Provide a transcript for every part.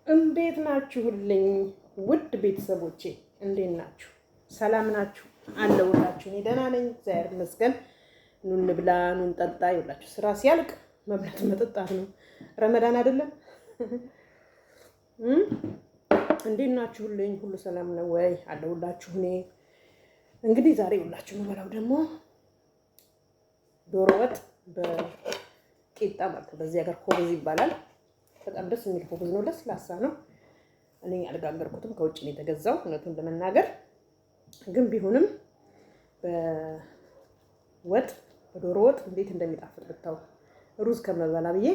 እንዴት ናችሁልኝ ውድ ቤተሰቦቼ? እንዴት ናችሁ? ሰላም ናችሁ? አለሁላችሁ። እኔ ደህና ነኝ፣ እግዚአብሔር ይመስገን። ኑ እንብላ፣ ኑ እንጠጣ። ይኸውላችሁ ስራ ሲያልቅ መብላት መጠጣት ነው። ረመዳን አይደለም? እንዴት ናችሁልኝ? ሁሉ ሰላም ነው ወይ? አለሁላችሁ። እኔ እንግዲህ ዛሬ ሁላችሁ የምበላው ደግሞ ዶሮ ወጥ በቂጣ ማለት ነው። በዚህ ሀገር ኮብዝ ይባላል። በጣም ደስ የሚል ኮብዝ ነው። ለስላሳ ነው። እኔ አልጋገርኩትም፣ ከውጭ ነው የተገዛው። እውነቱን ለመናገር ግን ቢሆንም በወጥ በዶሮ ወጥ እንዴት እንደሚጣፍጥ ብታው ሩዝ ከመበላ ብዬ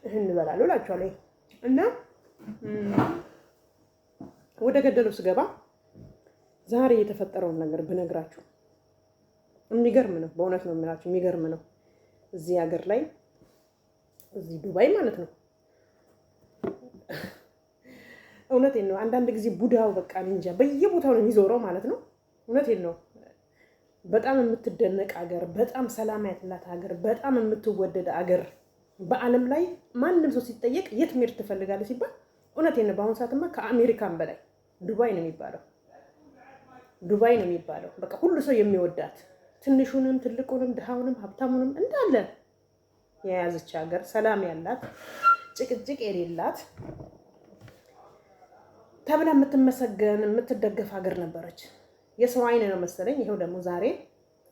ይህን እበላለሁ እላችኋለሁ። እና ወደ ገደለው ስገባ ዛሬ የተፈጠረውን ነገር ብነግራችሁ የሚገርም ነው። በእውነት ነው የምላችሁ፣ የሚገርም ነው። እዚህ ሀገር ላይ እዚህ ዱባይ ማለት ነው። እውነቴን ነው። አንዳንድ ጊዜ ቡዳው በቃ እንጃ በየቦታው ነው የሚዞረው ማለት ነው። እውነቴን ነው። በጣም የምትደነቅ ሀገር፣ በጣም ሰላም ያላት ሀገር፣ በጣም የምትወደድ ሀገር በዓለም ላይ ማንም ሰው ሲጠየቅ የት መሄድ ትፈልጋለህ ሲባል እውነቴን ነው። በአሁኑ ሰዓትማ ከአሜሪካን በላይ ዱባይ ነው የሚባለው። ዱባይ ነው የሚባለው። በቃ ሁሉ ሰው የሚወዳት ትንሹንም፣ ትልቁንም፣ ድሃውንም፣ ሀብታሙንም እንዳለ የያዘች ሀገር፣ ሰላም ያላት፣ ጭቅጭቅ የሌላት ተብላ የምትመሰገን የምትደገፍ ሀገር ነበረች። የሰው አይን ነው መሰለኝ። ይኸው ደግሞ ዛሬ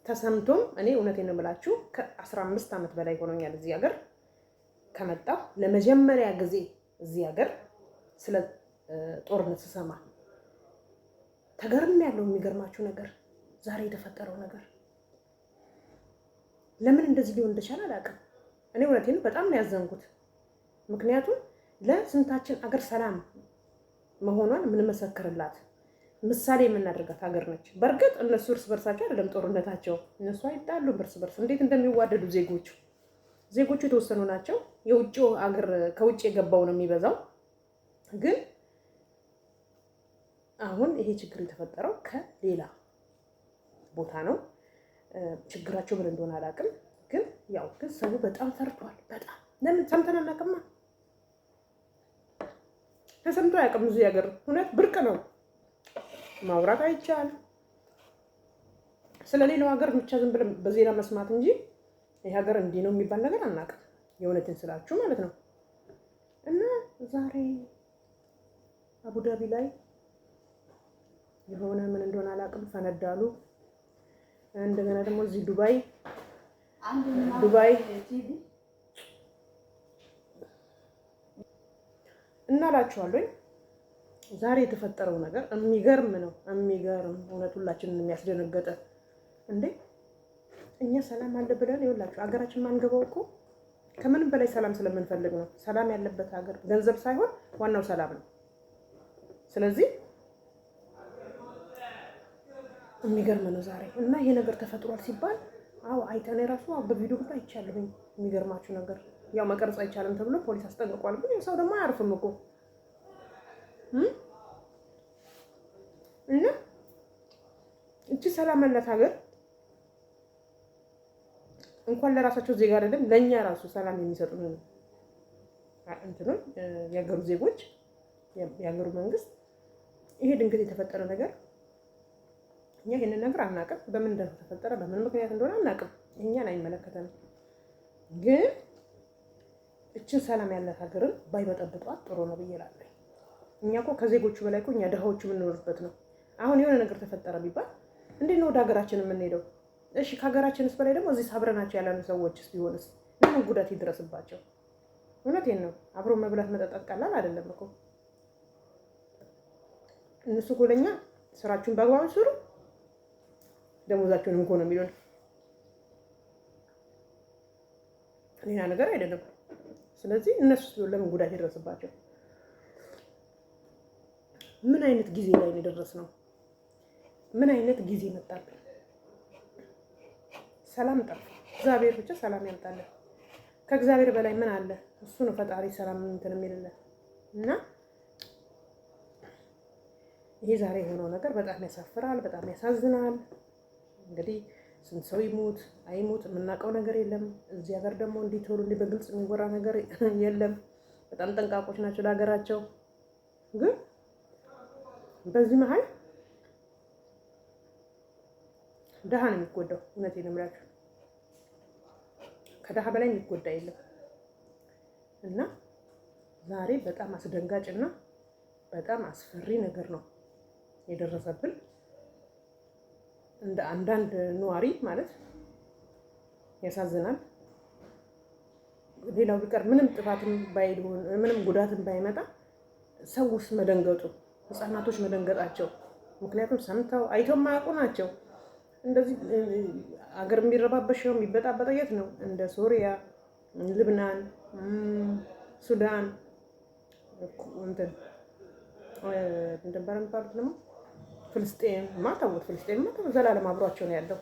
ተሰምቶም እኔ እውነቴን ነው የምላችሁ ከ15 ዓመት በላይ ሆኖኛል እዚህ ሀገር ከመጣሁ። ለመጀመሪያ ጊዜ እዚህ ሀገር ስለ ጦርነት ስሰማ ተገርም ያለው። የሚገርማችሁ ነገር ዛሬ የተፈጠረው ነገር ለምን እንደዚህ ሊሆን እንደቻለ አላውቅም። እኔ እውነቴን ነው በጣም ነው ያዘንኩት። ምክንያቱም ለስንታችን አገር ሰላም መሆኗን የምንመሰክርላት ምሳሌ የምናደርጋት ሀገር ነች። በእርግጥ እነሱ እርስ በርሳቸው አይደለም ጦርነታቸው፣ እነሱ አይጣሉም እርስ በርስ። እንዴት እንደሚዋደዱ ዜጎቹ የተወሰኑ ናቸው። የውጭው አገር ከውጭ የገባው ነው የሚበዛው። ግን አሁን ይሄ ችግር የተፈጠረው ከሌላ ቦታ ነው። ችግራቸው ምን እንደሆነ አላውቅም። ግን ያው ግን ሰው በጣም ፈርቷል። በጣም ለምን ሰምተን አናውቅማ። ተሰምቶ አያውቅም እዚህ ሀገር። እውነት ብርቅ ነው፣ ማውራት አይቻልም። ስለሌላው ሀገር ብቻ ዝም ብለን በዜና መስማት እንጂ ይሄ ሀገር እንዲህ ነው የሚባል ነገር አናውቅም። የእውነትን ስላችሁ ማለት ነው። እና ዛሬ አቡዳቢ ላይ የሆነ ምን እንደሆነ አላውቅም ፈነዳሉ። እንደገና ደግሞ እዚህ ዱባይ እናላችኋለሁ። ዛሬ የተፈጠረው ነገር የሚገርም ነው። የሚገርም እውነት ሁላችንን የሚያስደነገጠ እንዴ! እኛ ሰላም አለ ብለን ይኸውላችሁ ሀገራችን ማንገባው እኮ ከምንም በላይ ሰላም ስለምንፈልግ ነው። ሰላም ያለበት ሀገር ገንዘብ ሳይሆን ዋናው ሰላም ነው። ስለዚህ የሚገርም ነው ዛሬ። እና ይሄ ነገር ተፈጥሯል ሲባል አዎ አይተን የራሱ በቪዲዮ ብቻ አይቻለሁኝ። የሚገርማችሁ ነገር ያው መቀረጽ አይቻልም ተብሎ ፖሊስ አስጠንቅቋል። ግን ሰው ደግሞ አያርፍም እኮ እና እቺ ሰላም ያላት ሀገር እንኳን ለራሳቸው ዜጋ አይደለም ለኛ ራሱ ሰላም የሚሰጡ እንትኖች የሀገሩ ዜጎች የሀገሩ መንግስት ይሄ ድንገት የተፈጠረ ነገር እኛ ይሄንን ነገር አናውቅም። በምን እንደተፈጠረ በምን ምክንያት እንደሆነ አናውቅም። እኛን አይመለከተንም። ግን እችን ሰላም ያላት ሀገርን ባይበጠብጧት ጥሩ ነው ብዬ እላለሁ። እኛ እኮ ከዜጎቹ በላይ እኮ እኛ ድሃዎቹ የምንኖርበት ነው። አሁን የሆነ ነገር ተፈጠረ ቢባል እንዴት ነው ወደ ሀገራችን የምንሄደው? እሺ ከሀገራችንስ በላይ ደግሞ እዚህ አብረናቸው ያለን ሰዎችስ ቢሆንስ ምን ጉዳት ይድረስባቸው? እውነቴን ነው። አብሮ መብላት መጠጣት ቀላል አይደለም እኮ። እነሱ እኮ ለእኛ ስራችሁን በአግባቡ ስሩ ደሞዛቸውንም እኮ ነው የሚሉን፣ ሌላ ነገር አይደለም። ስለዚህ እነሱ ለምን ጉዳት ይደረስባቸው? ምን አይነት ጊዜ ላይ ነው የደረስነው? ምን አይነት ጊዜ መጣብን? ሰላም ጠፋ። እግዚአብሔር ብቻ ሰላም ያምጣልን። ከእግዚአብሔር በላይ ምን አለ? እሱ ነው ፈጣሪ ሰላም እንትን የሚልልን። እና ይሄ ዛሬ የሆነው ነገር በጣም ያሳፍራል፣ በጣም ያሳዝናል። እንግዲህ ስንት ሰው ይሞት አይሞት የምናውቀው ነገር የለም። እዚህ ሀገር ደግሞ እንዲህ ቶሎ በግልጽ የሚወራ ነገር የለም። በጣም ጠንቃቆች ናቸው ለሀገራቸው። ግን በዚህ መሀል ድሃ ነው የሚጎዳው። እውነቴን ነው የምላችሁ፣ ከድሃ በላይ የሚጎዳ የለም። እና ዛሬ በጣም አስደንጋጭ እና በጣም አስፈሪ ነገር ነው የደረሰብን። እንደ አንዳንድ ነዋሪ ማለት ያሳዝናል። ሌላው ቢቀር ምንም ጥፋትም ባይሆን ምንም ጉዳትም ባይመጣ ሰውስ መደንገጡ፣ ህፃናቶች መደንገጣቸው፣ ምክንያቱም ሰምተው አይተው የማያውቁ ናቸው። እንደዚህ አገር የሚረባበሸው የሚበጣበጠው የት ነው? እንደ ሶሪያ፣ ልብናን፣ ሱዳን እንትን የሚባሉት ደግሞ ፍልስጤም ማታወት ፍልስጤም ዘላለም አብሯቸው ነው ያለው።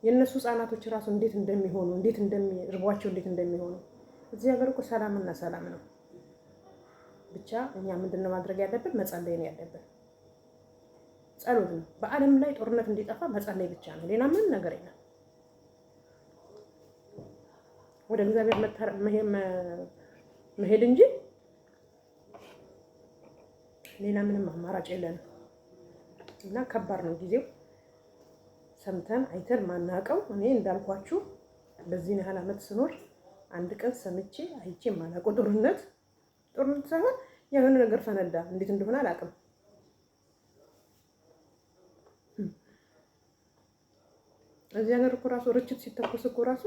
የእነሱ ህፃናቶች ራሱ እንዴት እንደሚሆኑ እንዴት እንደሚርቧቸው እንዴት እንደሚሆኑ። እዚህ ሀገር እኮ ሰላምና ሰላም ነው። ብቻ እኛ ምንድነው ማድረግ ያለብን? መጸለይ ነው ያለብን። ጸሎት ነው። በዓለም ላይ ጦርነት እንዲጠፋ መጸለይ ብቻ ነው። ሌላ ምንም ነገር የለም። ወደ እግዚአብሔር መሄድ እንጂ ሌላ ምንም አማራጭ የለንም። እና ከባድ ነው ጊዜው። ሰምተን አይተን ማናውቀው። እኔ እንዳልኳችሁ በዚህ ያህል ዓመት ስኖር አንድ ቀን ሰምቼ አይቼ ማላውቀው ጦርነት ሳይሆን የሆነ ነገር ፈነዳ። እንዴት እንደሆነ አላውቅም። እዚህ ሀገር እኮ ራሱ ርችት ሲተኮስ እኮ ራሱ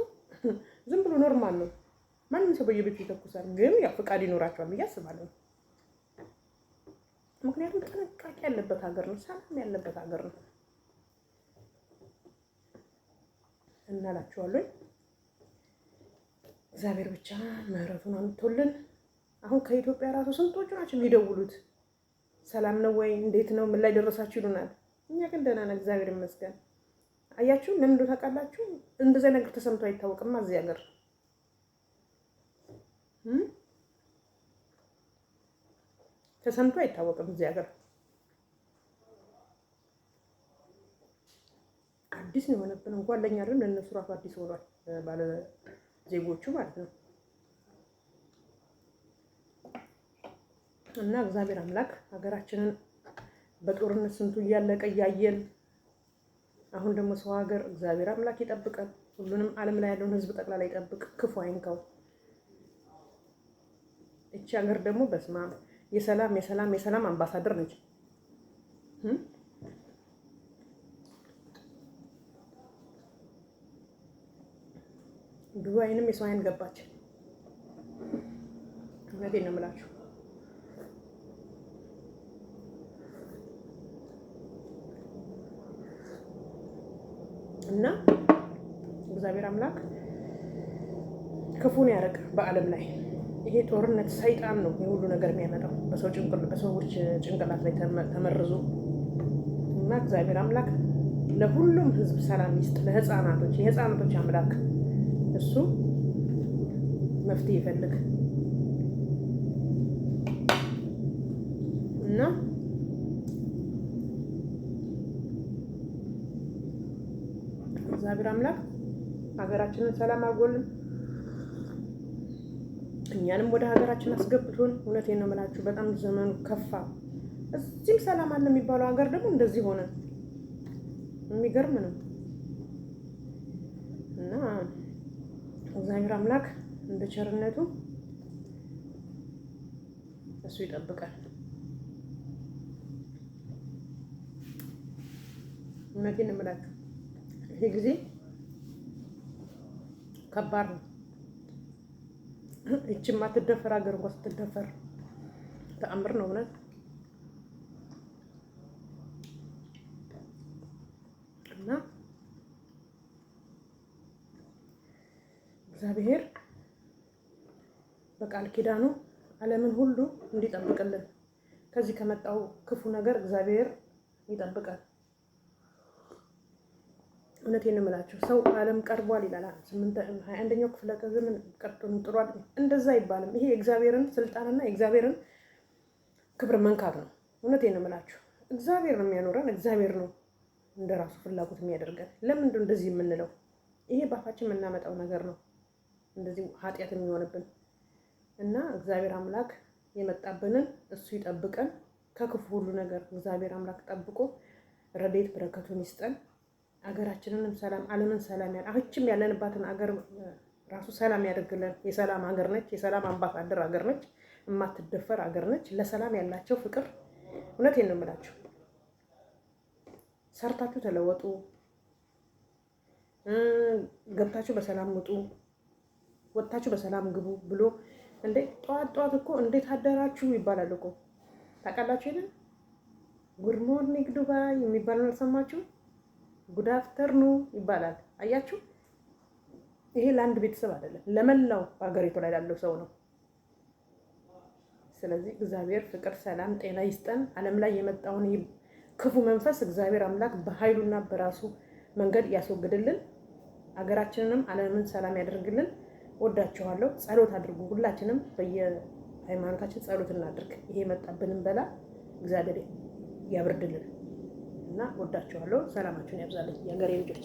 ዝም ብሎ ኖርማል ነው። ማንም ሰው በየቤቱ ይተኩሳል። ግን ያው ፍቃድ ይኖራቸዋል ብዬ አስባለሁ። ምክንያቱም ጥንቃቄ ያለበት ሀገር ነው፣ ሰላም ያለበት ሀገር ነው። እናላችኋለሁ። እግዚአብሔር ብቻ ምሕረቱን አምጥቶልን። አሁን ከኢትዮጵያ ራሱ ስንቶቹ ናቸው የሚደውሉት? ሰላም ነው ወይ? እንዴት ነው? ምን ላይ ደረሳችሁ ይሉናል። እኛ ግን ደህና ነን፣ እግዚአብሔር ይመስገን። አያችሁ፣ ለምን እንደው ታውቃላችሁ? እንደዛ ነገር ተሰምቶ አይታወቅም እዚህ ሀገር። ተሰምቶ አይታወቅም እዚህ ሀገር። አዲስ ነው የሆነብን። እንኳን ለኛ አይደለም ለነሱ ራሱ አዲስ ሆኗል፣ ባለ ዜጎቹ ማለት ነው። እና እግዚአብሔር አምላክ ሀገራችንን በጦርነት ስንቱ እያለቀ እያየን፣ አሁን ደግሞ ሰው ሀገር እግዚአብሔር አምላክ ይጠብቀን። ሁሉንም ዓለም ላይ ያለውን ሕዝብ ጠቅላላ ይጠብቅ፣ ክፉ አይንካው። እቺ ሀገር ደግሞ በስማ የሰላም አምባሳደር ነች። ዱባይንም የሰው አይን ገባች። እውነቴን ነው የምላችሁ። እና እግዚአብሔር አምላክ ክፉን ያርቅ በዓለም ላይ። ይሄ ጦርነት ሰይጣን ነው የሁሉ ነገር የሚያመጣው በሰዎች ጭንቅላት ላይ ተመርዞ። እና እግዚአብሔር አምላክ ለሁሉም ሕዝብ ሰላም ይስጥ። ለህፃናቶች የህፃናቶች አምላክ እሱ መፍትሄ ይፈልግ እና እግዚአብሔር አምላክ ሀገራችንን ሰላም አድርጎልን እኛንም ወደ ሀገራችን አስገብቶን። እውነቴን ነው የምላችሁ፣ በጣም ዘመኑ ከፋ። እዚህም ሰላም አለ የሚባለው ሀገር ደግሞ እንደዚህ ሆነ። የሚገርም ነው። እና እግዚአብሔር አምላክ እንደ ቸርነቱ እሱ ይጠብቃል። እውነቴን ነው የምላችሁ፣ ይሄ ጊዜ ከባድ ነው። ይቺ ማትደፈር ሀገር እንኳን ስትደፈር ተአምር ነው እውነት። እና እግዚአብሔር በቃል ኪዳኑ ዓለምን ሁሉ እንዲጠብቅልን ከዚህ ከመጣው ክፉ ነገር እግዚአብሔር ይጠብቃል። እውነቴን ነው የምላችሁ፣ ሰው ዓለም ቀርቧል ይላል። 21ኛው ክፍለ ዘመን ቀርቶን ጥሯል፣ እንደዛ አይባልም። ይሄ የእግዚአብሔርን ስልጣንና የእግዚአብሔርን ክብር መንካት ነው። እውነቴን ነው የምላችሁ፣ እግዚአብሔር ነው የሚያኖረን፣ እግዚአብሔር ነው እንደራሱ ፍላጎት የሚያደርገን። ለምንድን ነው እንደዚህ የምንለው? ይሄ ባፋችን የምናመጣው ነገር ነው እንደዚህ ኃጢአት የሚሆንብን። እና እግዚአብሔር አምላክ የመጣብንን እሱ ይጠብቀን ከክፉ ሁሉ ነገር እግዚአብሔር አምላክ ጠብቆ ረድኤት በረከቱን ይስጠን። አገራችንንም ሰላም ዓለምን ሰላም አሁንም ያለንባትን አገር ራሱ ሰላም ያደርግልን። የሰላም ሀገር ነች። የሰላም አምባሳደር ሀገር ነች። የማትደፈር ሀገር ነች። ለሰላም ያላቸው ፍቅር እውነቴን ነው የምላችሁ። ሰርታችሁ ተለወጡ፣ ገብታችሁ በሰላም ውጡ፣ ወጥታችሁ በሰላም ግቡ ብሎ እንዴ ጠዋት እኮ እንዴት አደራችሁ ይባላል እኮ ታውቃላችሁ አይደል? ጉድ ሞርኒንግ ዱባይ የሚባለው አልሰማችሁ? ጉድ አፍተርኑ ይባላል። አያችሁ? ይሄ ለአንድ ቤተሰብ አይደለም፣ ለመላው ሀገሪቱ ላይ ላለው ሰው ነው። ስለዚህ እግዚአብሔር ፍቅር፣ ሰላም፣ ጤና ይስጠን። ዓለም ላይ የመጣውን ክፉ መንፈስ እግዚአብሔር አምላክ በኃይሉና በራሱ መንገድ ያስወግድልን። ሀገራችንንም ዓለምን ሰላም ያደርግልን። ወዳችኋለሁ። ጸሎት አድርጉ። ሁላችንም በየሃይማኖታችን ጸሎት እናድርግ። ይሄ የመጣብንን በላ እግዚአብሔር ያብርድልን እና ወዳችኋለሁ። ሰላማችሁን ያብዛልኝ የሀገሬ ልጆች።